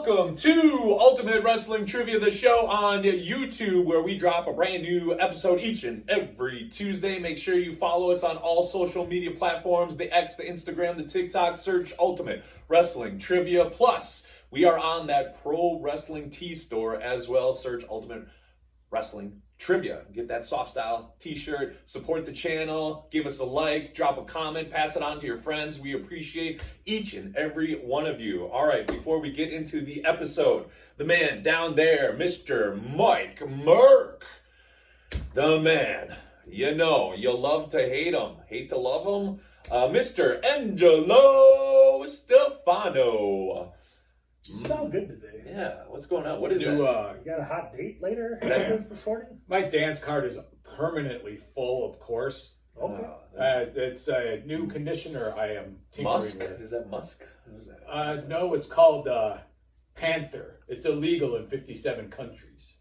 Welcome to Ultimate Wrestling Trivia, the show on YouTube where we drop a brand new episode each and every Tuesday. Make sure you follow us on all social media platforms, the X, the Instagram, the TikTok. Search Ultimate Wrestling Trivia. Plus, we are on that Pro Wrestling Tee store as well. Search Ultimate Wrestling Trivia. Get that soft style t-shirt, support the channel, give us a like, drop a comment, pass it on to your friends. We appreciate each and every one of you. All right, before we get into the episode, the man down there, Mr. Mike Merc, the man, you know, you love to hate him, hate to love him, Mr. Angelo Stefano. You smell good today. Yeah, what's going on? What is that? You got a hot date later after recording? My dance card is permanently full, of course. Okay. It's a new conditioner I am tinkering Musk? with. Is that Musk? What is that? No, it's called Panther. It's illegal in 57 countries.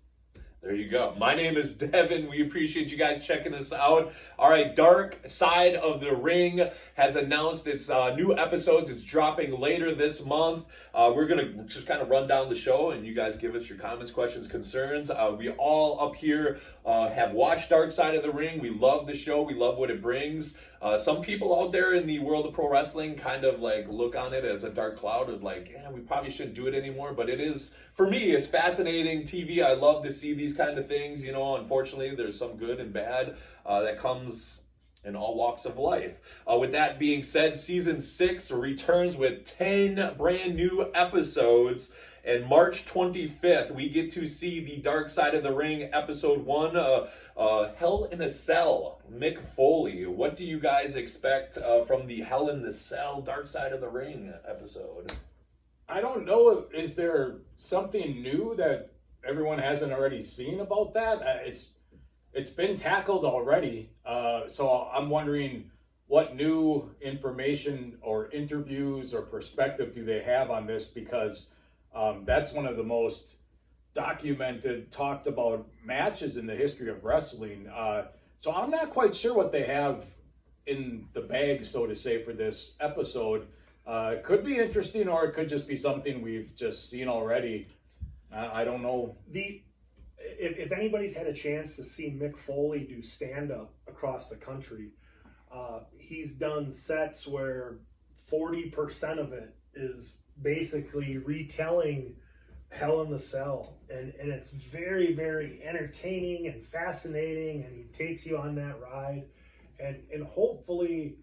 There you go. My name is Devon. We appreciate you guys checking us out. All right, Darkside of the Ring has announced its new episodes. It's dropping later this month. We're going to just kind of run down the show, and you guys give us your comments, questions, concerns. We all up here have watched Darkside of the Ring. We love the show. We love what it brings. Some people out there in the world of pro wrestling kind of like look on it as a dark cloud of like, yeah, we probably shouldn't do it anymore. But it is, for me, it's fascinating TV. I love to see these kind of things. You know, unfortunately, there's some good and bad that comes in all walks of life. With that being said, season 6 returns with 10 brand new episodes. And March 25th, we get to see the Dark Side of the Ring, episode 1, Hell in a Cell, Mick Foley. What do you guys expect from the Hell in the Cell, Dark Side of the Ring episode? I don't know. Is there something new that everyone hasn't already seen about that? It's been tackled already. So I'm wondering what new information or interviews or perspective do they have on this, because that's one of the most documented, talked about matches in the history of wrestling. So I'm not quite sure what they have in the bag, so to say, for this episode. It could be interesting, or it could just be something we've just seen already. I don't know. If anybody's had a chance to see Mick Foley do stand-up across the country, he's done sets where 40% of it is basically retelling Hell in the Cell, and it's very, very entertaining and fascinating, and he takes you on that ride, and hopefully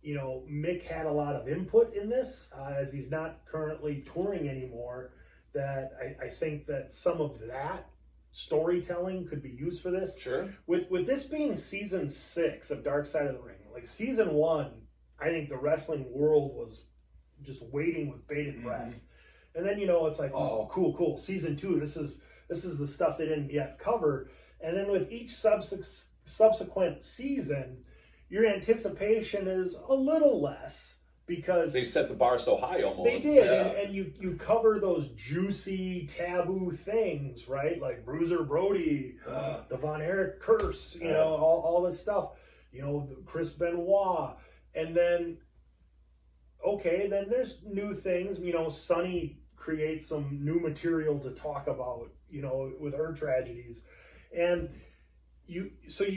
you know, Mick had a lot of input in this, as he's not currently touring anymore, that I think that some of that storytelling could be used for this. Sure. With this being season 6 of Dark Side of the Ring, like season 1, I think the wrestling world was just waiting with bated breath. And then, you know, it's like, oh, cool. Season 2, this is the stuff they didn't yet cover. And then with each subsequent season, your anticipation is a little less, because They set the bar so high almost. they did, Yeah. and you cover those juicy taboo things, right? Like Bruiser Brody, the Von Erich curse, you know, all this stuff, you know, Chris Benoit, and then then there's new things, you know, Sunny creates some new material to talk about, you know, with her tragedies, and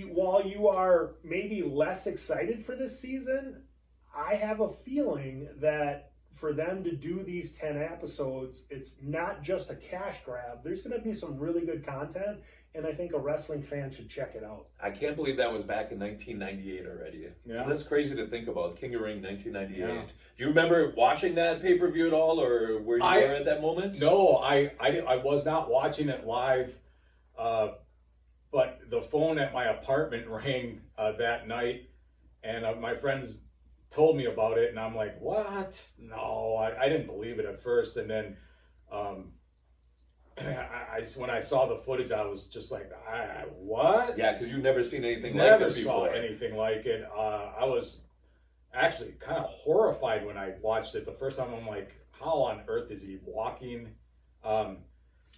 while you are maybe less excited for this season, I have a feeling that for them to do these 10 episodes, it's not just a cash grab. There's going to be some really good content, and I think a wrestling fan should check it out. I can't believe that was back in 1998 already. Yeah. That's crazy to think about. King of Ring, 1998. Yeah. Do you remember watching that pay-per-view at all, or were you there at that moment? No, I was not watching it live, but the phone at my apartment rang that night, and my friends told me about it, and I'm like, what? No, I didn't believe it at first, and then when I saw the footage, I was just like, what? Yeah, because you've never seen anything like Never this before. saw anything like it. I was actually kind of horrified when I watched it the first time. I'm like, how on earth is he walking?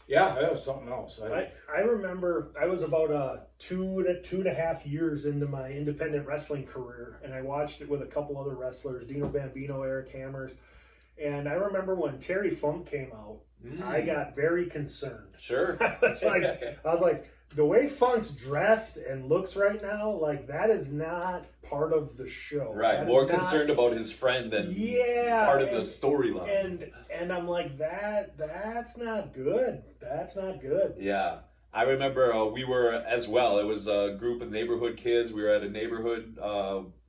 Yeah, that was something else. I remember I was about 2.5 years into my independent wrestling career, and I watched it with a couple other wrestlers, Dino Bambino, Eric Hammers, And I remember when Terry Funk came out, I got very concerned. Sure. I was like, the way Funk's dressed and looks right now, like that is not part of the show. Right. More concerned about his friend than part of the storyline. And I'm like, that's not good. That's not good. Yeah. I remember we were as well. It was a group of neighborhood kids. We were at a neighborhood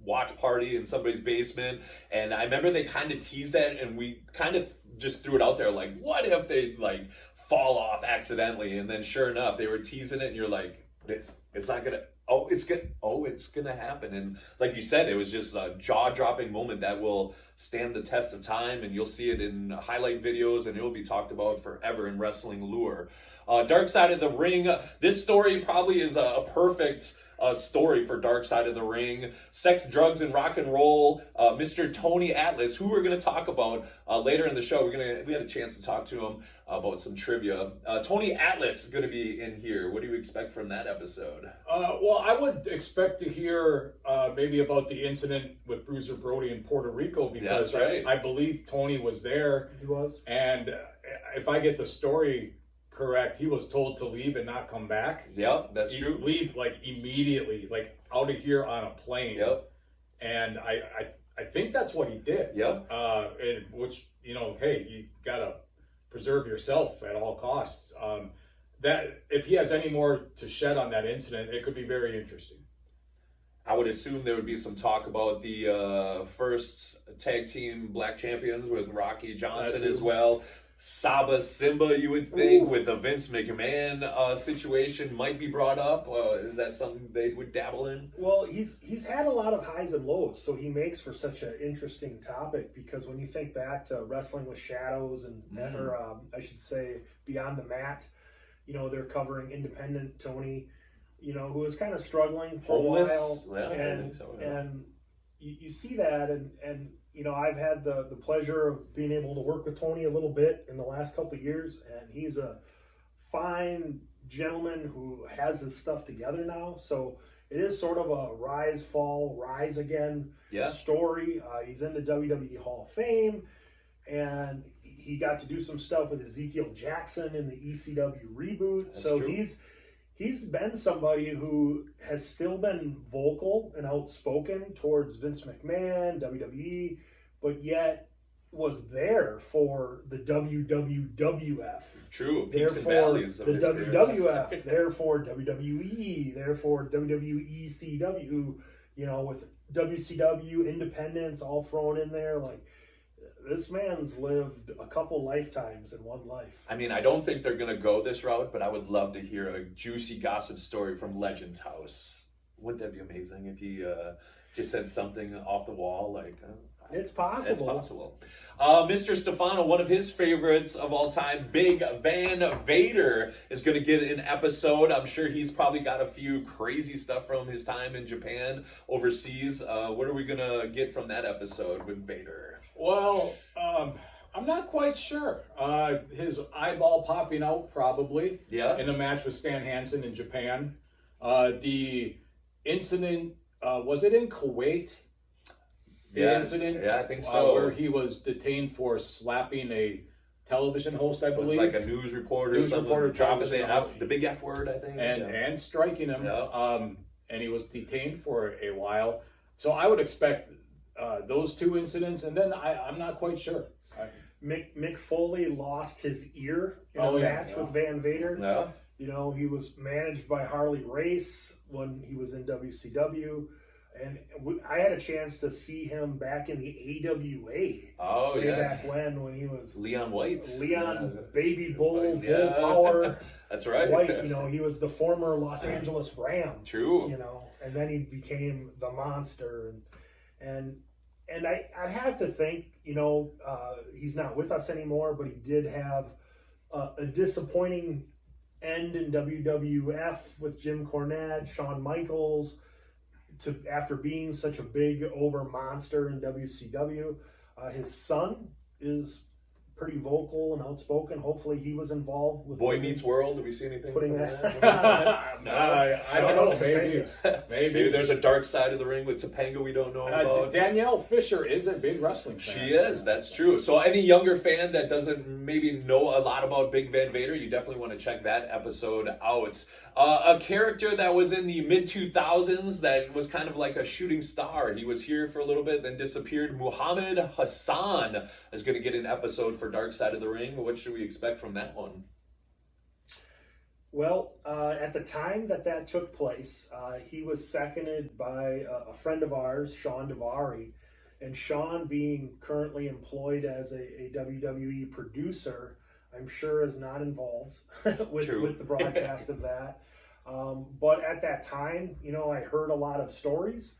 watch party in somebody's basement. And I remember they kind of teased that, and we kind of just threw it out there like, what if they like fall off accidentally? And then sure enough, they were teasing it, and you're like, it's not gonna. It's gonna happen. And like you said, it was just a jaw-dropping moment that will stand the test of time, and you'll see it in highlight videos, and it will be talked about forever in wrestling lore. Darkside of the Ring. This story probably is a perfect story for Darkside of the Ring. Sex, drugs, and rock and roll. Mr. Tony Atlas, who we're going to talk about later in the show. We had a chance to talk to him about some trivia. Tony Atlas is going to be in here. What do you expect from that episode? Well, I would expect to hear maybe about the incident with Bruiser Brody in Puerto Rico, because that's right. I believe Tony was there. He was. And if I get the story correct, he was told to leave and not come back. Yep, that's true. Leave like immediately, like out of here on a plane. Yep. And I think that's what he did. Yep. Which, hey, you gotta preserve yourself at all costs. That if he has any more to shed on that incident, it could be very interesting. I would assume there would be some talk about the first tag team black champions with Rocky Johnson as well. Saba Simba, you would think, with the Vince McMahon situation might be brought up. Is that something they would dabble in? Well, he's had a lot of highs and lows, so he makes for such an interesting topic, because when you think back to Wrestling with Shadows and or I should say Beyond the Mat, they're covering independent Tony, who was kind of struggling for a while. Yeah, and, I think so, yeah. And you see that, and I've had the pleasure of being able to work with Tony a little bit in the last couple of years, and he's a fine gentleman who has his stuff together now. So it is sort of a rise, fall, rise again story. He's in the WWE Hall of Fame, and he got to do some stuff with Ezekiel Jackson in the ECW reboot. That's so true. He's been somebody who has still been vocal and outspoken towards Vince McMahon, WWE, but yet was there for the WWF. True, peaks and valleys of the his WWF, therefore WWE, therefore WWECW, with WCW, independence all thrown in there. Like, this man's lived a couple lifetimes in one life. I mean, I don't think they're going to go this route, but I would love to hear a juicy gossip story from Legend's house. Wouldn't that be amazing if he just said something off the wall? Like, it's possible. It's possible. Mr. Stefano, one of his favorites of all time, Big Van Vader, is going to get an episode. I'm sure he's probably got a few crazy stuff from his time in Japan, overseas. What are we going to get from that episode with Vader? Well, I'm not quite sure. His eyeball popping out probably in a match with Stan Hansen in Japan. The incident, was it in Kuwait? The incident? Yeah, I think so. Where he was detained for slapping a television host, I believe. It was like a news reporter. Dropping the big F word, I think. And striking him. Yeah. And he was detained for a while. So I would expect those two incidents, and then I'm not quite sure. Mick Foley lost his ear in a match with Van Vader. Yeah. He was managed by Harley Race when he was in WCW. And I had a chance to see him back in the AWA. Back when he was Leon White. Baby Bull, Bull Power. That's right. White, he was the former Los Angeles Ram. True. And then he became the Monster. And I'd have to think, he's not with us anymore, but he did have a disappointing end in WWF with Jim Cornette, Shawn Michaels, after being such a big over monster in WCW. His son is pretty vocal and outspoken. Hopefully he was involved with Boy Meets World. Did we see anything putting from that. that? I don't know. Topanga. Maybe there's a dark side of the ring with Topanga we don't know about. Danielle Fisher is a big wrestling fan. She is, that's true. So any younger fan that doesn't maybe know a lot about Big Van Vader, you definitely want to check that episode out. A character that was in the mid-2000s that was kind of like a shooting star. He was here for a little bit, then disappeared. Muhammad Hassan is going to get an episode for Dark Side of the Ring. What should we expect from that one? Well, at the time that took place, he was seconded by a friend of ours, Sean Devari. And Sean, being currently employed as a WWE producer, I'm sure is not involved with the broadcast of that. But at that time, I heard a lot of stories.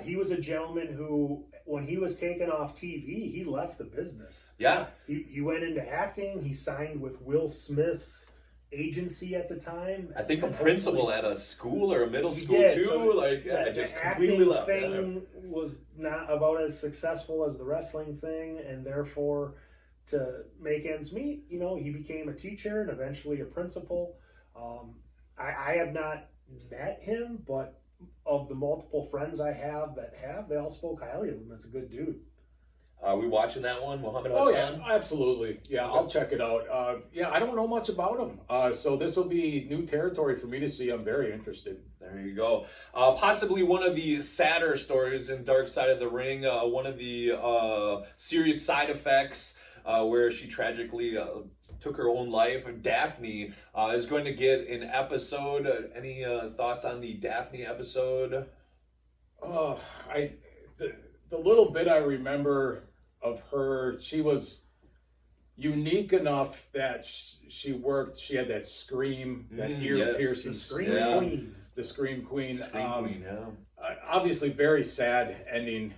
He was a gentleman who, when he was taken off TV, he left the business. Yeah. He went into acting. He signed with Will Smith's agency at the time. I think a principal at a school or a middle school did, too. So just the completely left. Thing was not about as successful as the wrestling thing, and therefore, to make ends meet, he became a teacher and eventually a principal. I have not met him, but of the multiple friends I have, they all spoke highly of him as a good dude. Are we watching that one, Muhammad Oh Hassan? yeah, absolutely. Yeah, I'll check it out. I don't know much about him, so this will be new territory for me to see. I'm very interested. There you go. Possibly one of the sadder stories in Dark Side of the Ring. One of the serious side effects where she tragically took her own life. Daphne is going to get an episode. Any thoughts on the Daphne episode? The little bit I remember of her, she was unique enough that she had that scream, that ear-piercing scream. Queen. The Scream Queen. Queen, yeah. Obviously, very sad ending.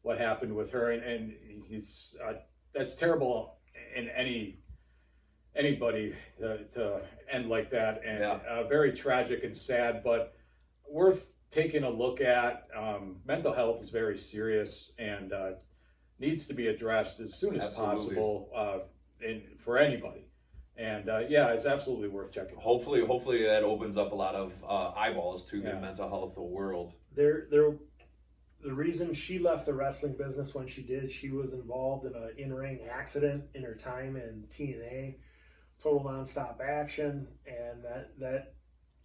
What happened with her, and it's that's terrible in anybody to end like that, and very tragic and sad, but worth taking a look at. Mental health is very serious and needs to be addressed as soon as possible for anybody. And it's absolutely worth checking. Hopefully that opens up a lot of eyeballs to the mental health world. The reason she left the wrestling business when she did, she was involved in an in-ring accident in her time in TNA, total nonstop action, and that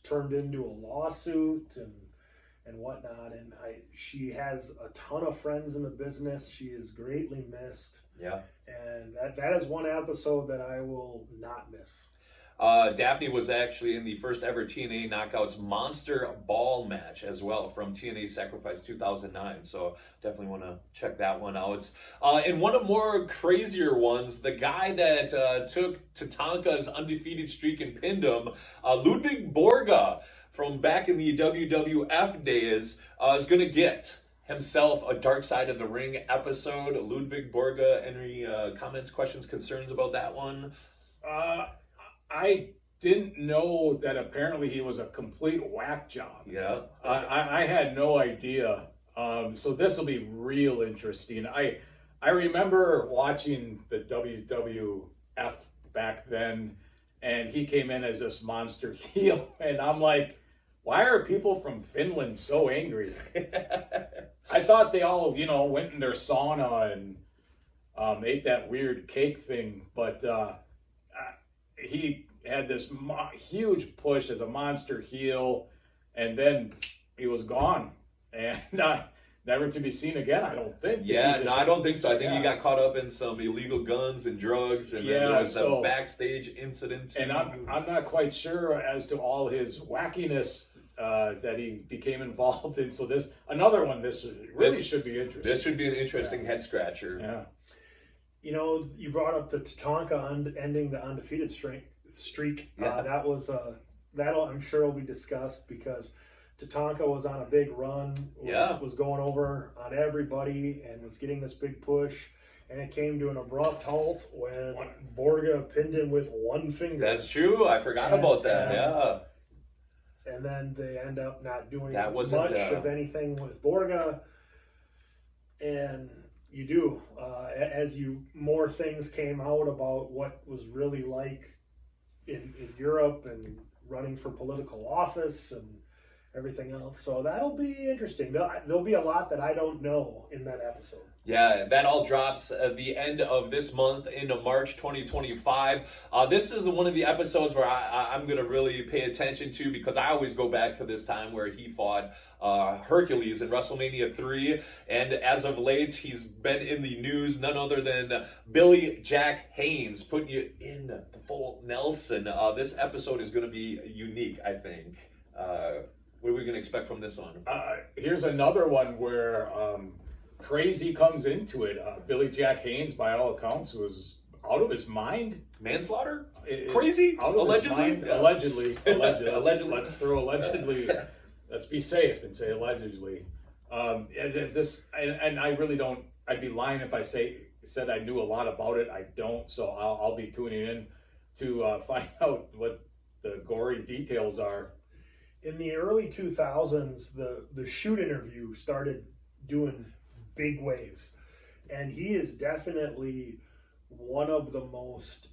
turned into a lawsuit and whatnot. And she has a ton of friends in the business. She is greatly missed. Yeah. And that is one episode that I will not miss. Daphne was actually in the first ever TNA Knockouts Monster Ball match as well from TNA Sacrifice 2009. So definitely want to check that one out. And one of more crazier ones, the guy that took Tatanka's undefeated streak and pinned him, Ludwig Borga from back in the WWF days, is going to get himself a Dark Side of the Ring episode. Ludwig Borga, any comments, questions, concerns about that one? I didn't know that apparently he was a complete whack job. Yeah. I had no idea. So this will be real interesting. I remember watching the WWF back then, and he came in as this monster heel, and I'm like, why are people from Finland so angry? I thought they all, went in their sauna and ate that weird cake thing, but he had this huge push as a monster heel, and then he was gone, and never to be seen again, I don't think. Yeah, I don't think so. I think he got caught up in some illegal guns and drugs, and then there was a backstage incident. And I'm not quite sure as to all his wackiness that he became involved in. So this really should be interesting. This should be an interesting head scratcher. Yeah. You brought up the Tatanka ending the undefeated streak. Yeah. That'll I'm sure will be discussed because Tatanka was on a big run, was going over on everybody and was getting this big push, and it came to an abrupt halt when Borga pinned him with one finger. That's true. I forgot about that. Yeah. And then they end up not doing much of anything with Borga. And You do. As more things came out about what was really like in Europe and running for political office and everything else. So that'll be interesting. There'll be a lot that I don't know in that episode. Yeah, that all drops at the end of this month into March 2025. This is one of the episodes where I'm going to really pay attention to, because I always go back to this time where he fought Hercules in WrestleMania 3. And as of late, he's been in the news, none other than Billy Jack Haynes, putting you in the full Nelson. This episode is going to be unique, I think. What are we going to expect from this one? Here's another one where crazy comes into it. Billy Jack Haynes, by all accounts, was out of his mind. Manslaughter? Crazy? Out of Allegedly? his mind. Yeah. Allegedly. Allegedly. Let's throw allegedly. Let's be safe and say allegedly. And I really don't. I'd be lying if I said I knew a lot about it. I don't. So I'll be tuning in to find out what the gory details are. In the early 2000s, the shoot interview started doing big waves, and he is definitely one of the most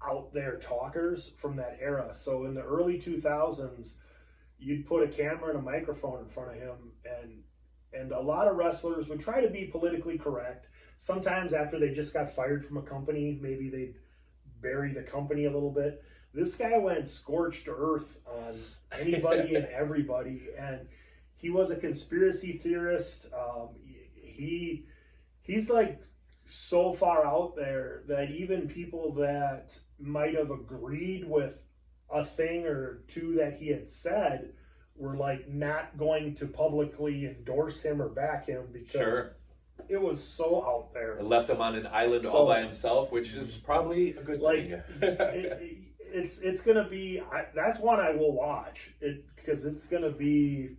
out there talkers from that era. So in the early 2000s, you'd put a camera and a microphone in front of him, and a lot of wrestlers would try to be politically correct. Sometimes after they just got fired from a company, maybe they'd bury the company a little bit. This guy went scorched earth on anybody and everybody, and he was a conspiracy theorist. He's like so far out there that even people that might have agreed with a thing or two that he had said were like not going to publicly endorse him or back him because it was so out there. It left him on an island all by himself, which is probably a good thing. It's gonna be. That's one I will watch because it's gonna be.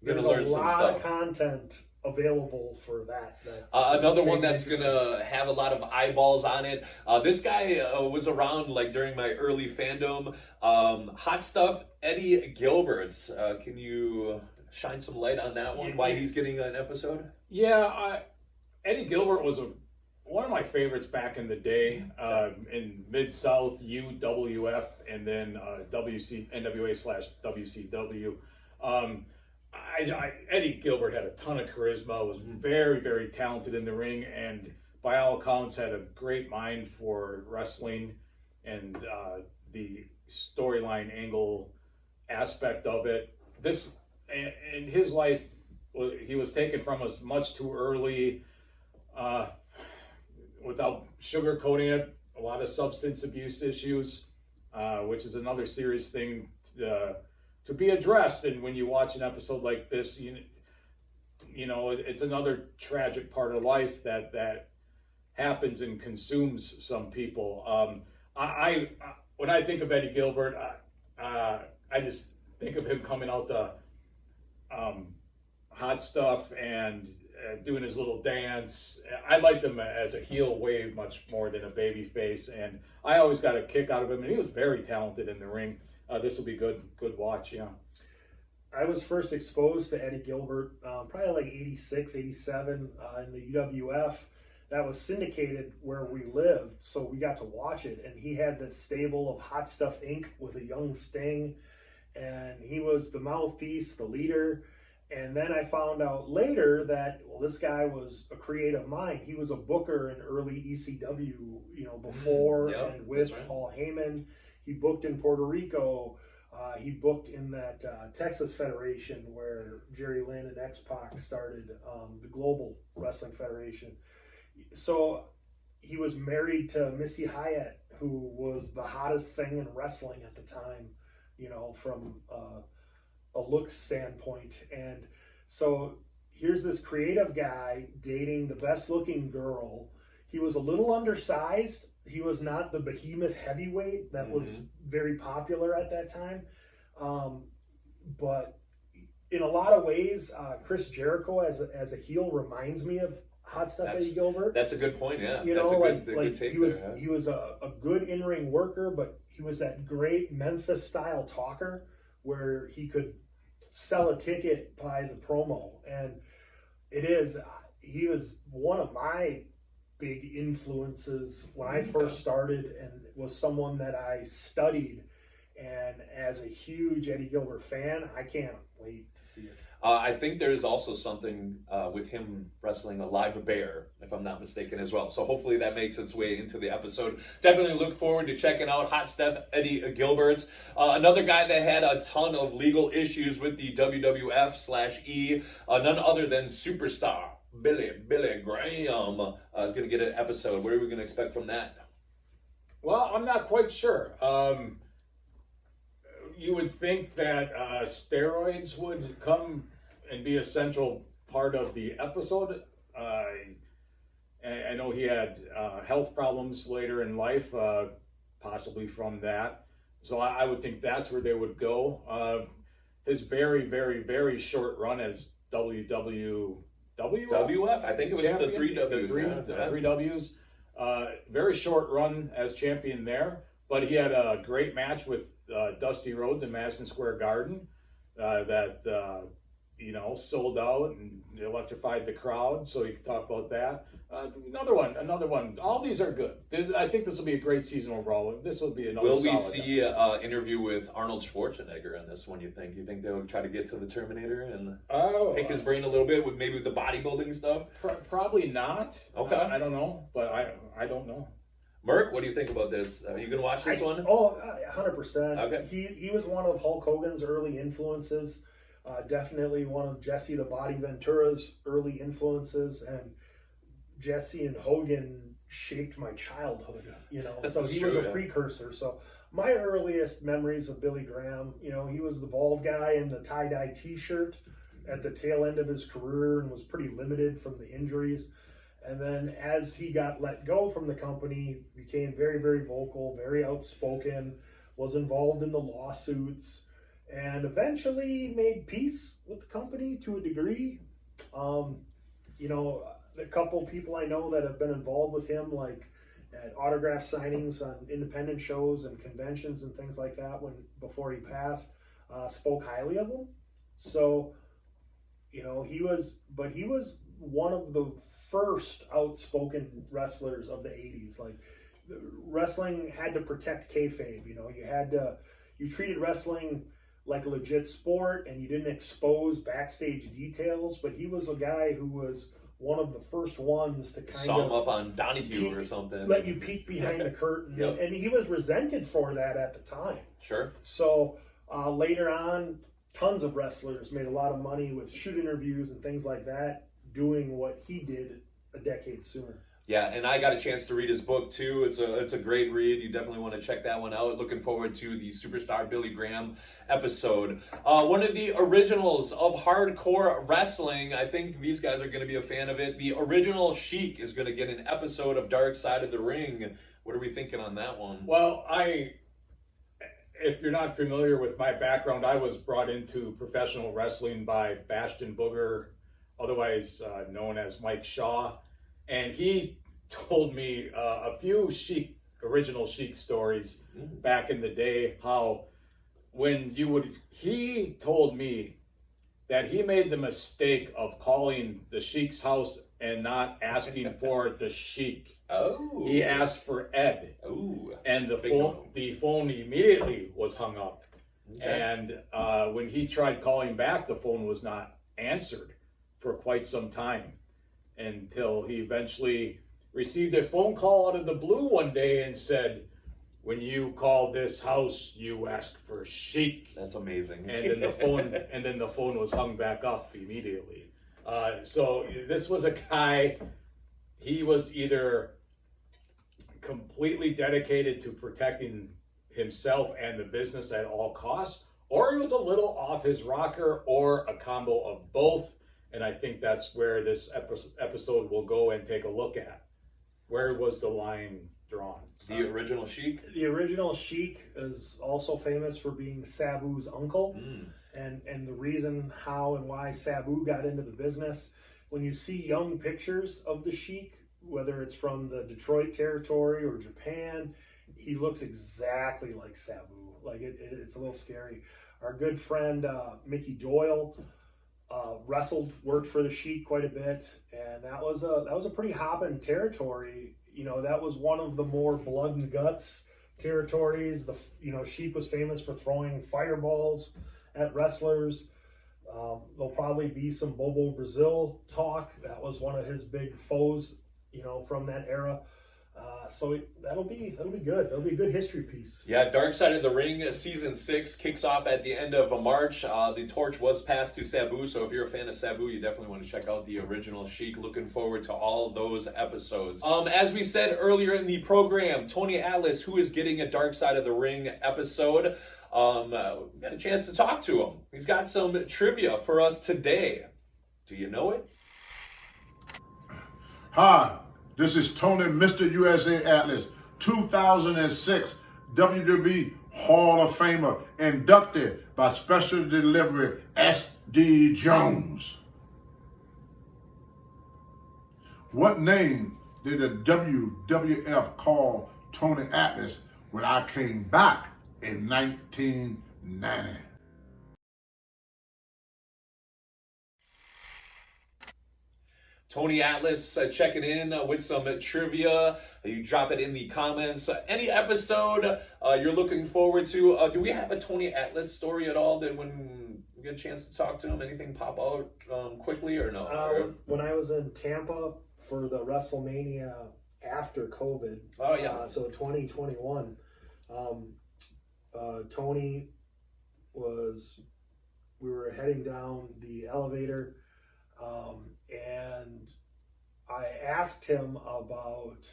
There's a lot of content available for that. Another one that's gonna have a lot of eyeballs on it. This guy was around like during my early fandom. Hot Stuff, Eddie Gilbert. Can you shine some light on that one? Why he's getting an episode? Yeah, Eddie Gilbert was one of my favorites back in the day, in Mid-South, UWF, and then NWA/WCW. Eddie Gilbert had a ton of charisma, was very, very talented in the ring, and by all accounts had a great mind for wrestling and the storyline angle aspect of it. This, in his life, he was taken from us much too early, without sugarcoating it. A lot of substance abuse issues, which is another serious thing to be addressed. And when you watch an episode like this, you know it's another tragic part of life that happens and consumes some people. When I think of Eddie Gilbert, I just think of him coming out the Hot Stuff and doing his little dance. I liked him as a heel way much more than a baby face, and I always got a kick out of him, and he was very talented in the ring. This will be good watch, yeah. I was first exposed to Eddie Gilbert probably like 86, 87 in the UWF. That was syndicated where we lived, so we got to watch it, and he had this stable of Hot Stuff Inc. with a young Sting, and he was the mouthpiece, the leader. And then I found out later that, well, this guy was a creative mind. He was a booker in early ECW, before and with Paul Heyman. He booked in Puerto Rico. He booked in that Texas Federation where Jerry Lynn and X-Pac started the Global Wrestling Federation. So he was married to Missy Hyatt, who was the hottest thing in wrestling at the time, from a looks standpoint. And so here's this creative guy dating the best looking girl. He was a little undersized. He was not the behemoth heavyweight that was very popular at that time. But in a lot of ways, Chris Jericho as a heel reminds me of Hot Stuff Eddie Gilbert. That's a good point, yeah. That's a good take he was a good in-ring worker, but he was that great Memphis style talker where he could sell a ticket by the promo. And it is, he was one of my big influences when I first started, and was someone that I studied. And as a huge Eddie Gilbert fan, I can't wait to see it. I think there's also something with him wrestling a live bear, if I'm not mistaken, as well. So hopefully that makes its way into the episode. Definitely look forward to checking out Hot Steph Eddie Gilbert's. Another guy that had a ton of legal issues with the WWF/E, none other than superstar Billy Graham. Going to get an episode. What are we going to expect from that? Well, I'm not quite sure. You would think that steroids would come and be a central part of the episode. I know he had health problems later in life, possibly from that. So I would think that's where they would go. His very, very, very short run as WWF, I think it was champion, the 3 Ws. The three Ws. Very short run as champion there, but he had a great match with Dusty Rhodes in Madison Square Garden that sold out and electrified the crowd. So you can talk about that. Another one. All these are good. I think this will be a great season overall. This will be another. Will we solid see episode. an interview with Arnold Schwarzenegger in this one? You think they'll try to get to the Terminator and pick his brain a little bit with maybe the bodybuilding stuff? Probably not. Okay. I don't know, but I don't know. Merc, what do you think about this? Are you going to watch this one? 100%. Okay. He was one of Hulk Hogan's early influences. Definitely one of Jesse the Body Ventura's early influences, and Jesse and Hogan shaped my childhood, so he was a precursor. So my earliest memories of Billy Graham, he was the bald guy in the tie-dye t-shirt at the tail end of his career and was pretty limited from the injuries. And then as he got let go from the company, became very, very vocal, very outspoken, was involved in the lawsuits, and eventually made peace with the company to a degree. A couple people I know that have been involved with him, like at autograph signings on independent shows and conventions and things like that before he passed, spoke highly of him. So, he was one of the first outspoken wrestlers of the 80s. Like, wrestling had to protect kayfabe. You treated wrestling like a legit sport, and you didn't expose backstage details. But he was a guy who was one of the first ones to saw him up on Donahue or something. Let you peek behind the curtain. Yep. And he was resented for that at the time. Sure. So later on, tons of wrestlers made a lot of money with shoot interviews and things like that, doing what he did a decade sooner. Yeah, and I got a chance to read his book too. It's a great read. You definitely want to check that one out. Looking forward to the Superstar Billy Graham episode. One of the originals of hardcore wrestling. I think these guys are going to be a fan of it. The original Sheik is going to get an episode of Darkside of the Ring. What are we thinking on that one? Well, if you're not familiar with my background, I was brought into professional wrestling by Bastion Booger, otherwise known as Mike Shaw. And he told me a few original Sheik stories back in the day, how he told me that he made the mistake of calling the Sheik's house and not asking for the Sheik. Oh. He asked for Ed. Oh. And the phone immediately was hung up. Okay. And when he tried calling back, the phone was not answered for quite some time, until he eventually received a phone call out of the blue one day and said, "When you call this house, you ask for Sheik." That's amazing. And then the phone was hung back up immediately. So this was a guy. He was either completely dedicated to protecting himself and the business at all costs, or he was a little off his rocker, or a combo of both. And I think that's where this episode will go and take a look at. Where was the line drawn? The original Sheik? The original Sheik is also famous for being Sabu's uncle. And the reason how and why Sabu got into the business, when you see young pictures of the Sheik, whether it's from the Detroit territory or Japan, he looks exactly like Sabu. Like it's a little scary. Our good friend Mickey Doyle, worked for the Sheik quite a bit, and that was a pretty hopping territory. You know, that was one of the more blood and guts territories. Sheik was famous for throwing fireballs at wrestlers. There'll probably be some Bobo Brazil talk. That was one of his big foes, from that era. So that'll be good. That'll be a good history piece. Yeah, Darkside of the Ring season 6 kicks off at the end of March. The torch was passed to Sabu, so if you're a fan of Sabu, you definitely want to check out the original Sheik. Looking forward to all those episodes. As we said earlier in the program, Tony Atlas, who is getting a Darkside of the Ring episode, got a chance to talk to him. He's got some trivia for us today. Do you know it? Hi, this is Tony, Mr. USA Atlas, 2006 WWE Hall of Famer, inducted by Special Delivery S.D. Jones. What name did the WWF call Tony Atlas when I came back in 1990? Tony Atlas checking in with some trivia. You drop it in the comments. Any episode you're looking forward to? Do we have a Tony Atlas story at all that when you get a chance to talk to him, anything pop out quickly or no? When I was in Tampa for the WrestleMania after COVID, so 2021, Tony we were heading down the elevator, and I asked him about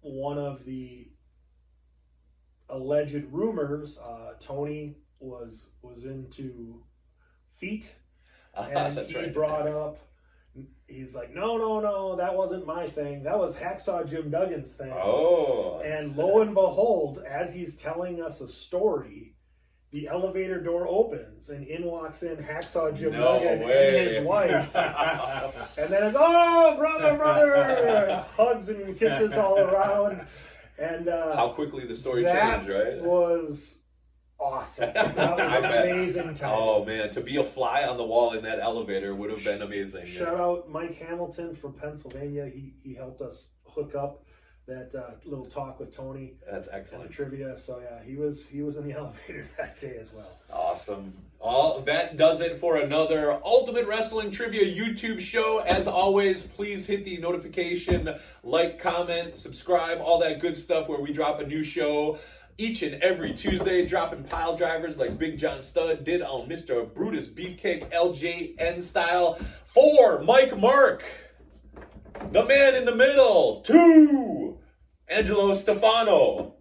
one of the alleged rumors. Tony was into feet, and That's he right. brought up. He's like, no, that wasn't my thing. That was Hacksaw Jim Duggan's thing. Oh. And lo and behold, as he's telling us a story, the elevator door opens and in walks in Hacksaw Jim Duggan and his wife. And then it's, oh, brother, hugs and kisses all around. And how quickly the story that changed, right? was awesome. That was an amazing time. Oh man, to be a fly on the wall in that elevator would have been amazing. Shout out Mike Hamilton from Pennsylvania. He helped us hook up that little talk with Tony. That's And the excellent. trivia. So yeah, he was in the elevator that day as well. Awesome. That does it for another Ultimate Wrestling Trivia YouTube show. As always, please hit the notification, like, comment, subscribe, all that good stuff where we drop a new show each and every Tuesday, dropping pile drivers like Big John Studd did on Mr. Brutus Beefcake LJN style. For Mike Merc, the man in the middle. 2, Angelo Stefano.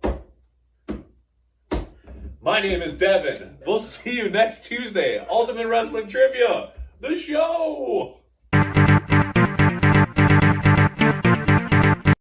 My name is Devon. We'll see you next Tuesday. Ultimate Wrestling Trivia, the show.